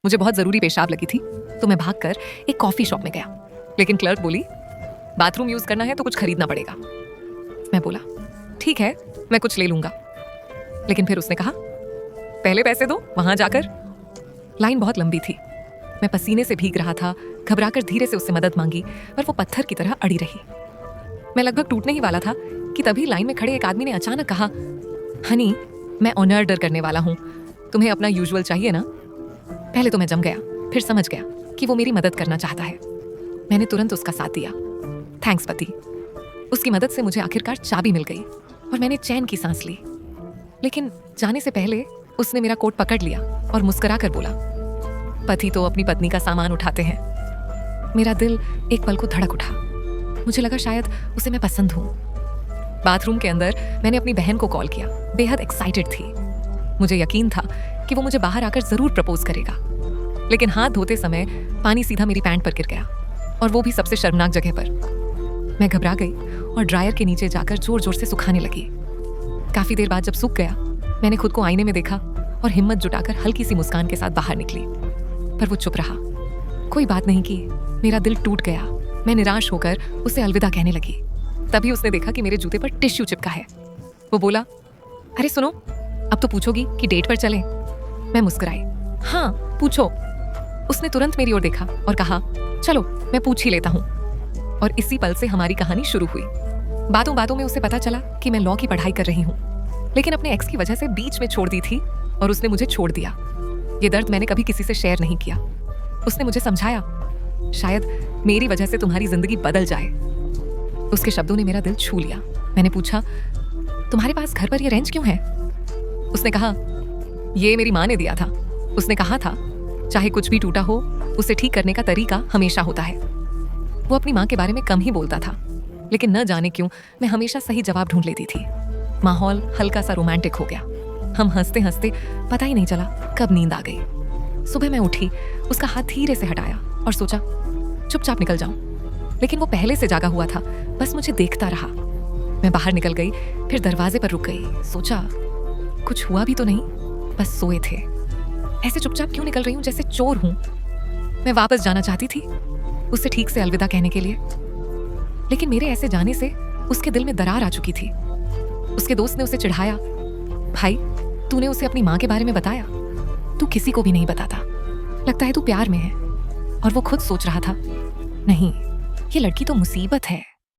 मुझे बहुत जरूरी पेशाब लगी थी तो मैं भागकर एक कॉफी शॉप में गया, लेकिन क्लर्क बोली बाथरूम यूज करना है तो कुछ खरीदना पड़ेगा। मैं बोला ठीक है, मैं कुछ ले लूंगा, लेकिन फिर उसने कहा पहले पैसे दो वहां जाकर। लाइन बहुत लंबी थी, मैं पसीने से भीग रहा था। घबराकर धीरे से उससे मदद मांगी पर वो पत्थर की तरह अड़ी रही। मैं लगभग टूटने ही वाला था कि तभी लाइन में खड़े एक आदमी ने अचानक कहा, हनी मैं ऑर्डर करने वाला हूँ, तुम्हें अपना यूजुअल चाहिए ना। पहले तो मैं जम गया, फिर समझ गया कि वो मेरी मदद करना चाहता है। मैंने तुरंत उसका साथ दिया। थैंक्स पति। उसकी मदद से मुझे आखिरकार चाबी मिल गई और मैंने चैन की सांस ली। लेकिन जाने से पहले उसने मेरा कोट पकड़ लिया और मुस्कुराकर बोला, पति तो अपनी पत्नी का सामान उठाते हैं। मेरा दिल एक पल को धड़क उठा। मुझे लगा शायद उसे मैं पसंद हूँ। बाथरूम के अंदर मैंने अपनी बहन को कॉल किया, बेहद एक्साइटेड थी। मुझे यकीन था कि वो मुझे बाहर आकर जरूर प्रपोज करेगा, लेकिन हाथ धोते समय पानी सीधा मेरी पैंट पर गिर गया, और वो भी सबसे शर्मनाक जगह पर। मैं घबरा गई और ड्रायर के नीचे जाकर जोर जोर से सुखाने लगी। काफी देर बाद जब सूख गया, मैंने खुद को आईने में देखा और हिम्मत जुटाकर हल्की सी मुस्कान के साथ बाहर निकली। पर वो चुप रहा, कोई बात नहीं की। मेरा दिल टूट गया। मैं निराश होकर उसे अलविदा कहने लगी। तभी उसने देखा कि मेरे जूते पर टिश्यू चिपका है। वो बोला, अरे सुनो, अब तो पूछोगी कि डेट पर चलें? मैं मुस्कुराई। हाँ पूछो। उसने तुरंत मेरी ओर देखा और कहा, चलो मैं पूछ ही लेता हूँ। और इसी पल से हमारी कहानी शुरू हुई। बातों बातों में उसे पता चला कि मैं लॉ की पढ़ाई कर रही हूँ, लेकिन अपने एक्स की वजह से बीच में छोड़ दी थी और उसने मुझे छोड़ दिया। ये दर्द मैंने कभी किसी से शेयर नहीं किया। उसने मुझे समझाया, शायद मेरी वजह से तुम्हारी जिंदगी बदल जाए। उसके शब्दों ने मेरा दिल छू लिया। मैंने पूछा, तुम्हारे पास घर पर ये रेंच क्यों है? उसने कहा, ये मेरी माँ ने दिया था। उसने कहा था चाहे कुछ भी टूटा हो, उसे ठीक करने का तरीका हमेशा होता है। वो अपनी माँ के बारे में कम ही बोलता था, लेकिन न जाने क्यों मैं हमेशा सही जवाब ढूंढ लेती थी। माहौल हल्का सा रोमांटिक हो गया। हम हंसते हंसते पता ही नहीं चला कब नींद आ गई। सुबह मैं उठी, उसका हाथ धीरे से हटाया और सोचा चुपचाप निकल जाऊं, लेकिन वो पहले से जागा हुआ था, बस मुझे देखता रहा। मैं बाहर निकल गई, फिर दरवाजे पर रुक गई। सोचा कुछ हुआ भी तो नहीं, बस सोए थे। ऐसे चुपचाप क्यों निकल रही हूँ जैसे चोर हूँ। मैं वापस जाना चाहती थी उससे ठीक से अलविदा कहने के लिए, लेकिन मेरे ऐसे जाने से उसके दिल में दरार आ चुकी थी। उसके दोस्त ने उसे चिढ़ाया, भाई तूने उसे अपनी माँ के बारे में बताया? तू किसी को भी नहीं बताता, लगता है तू प्यार में है। और वो खुद सोच रहा था, नहीं ये लड़की तो मुसीबत है।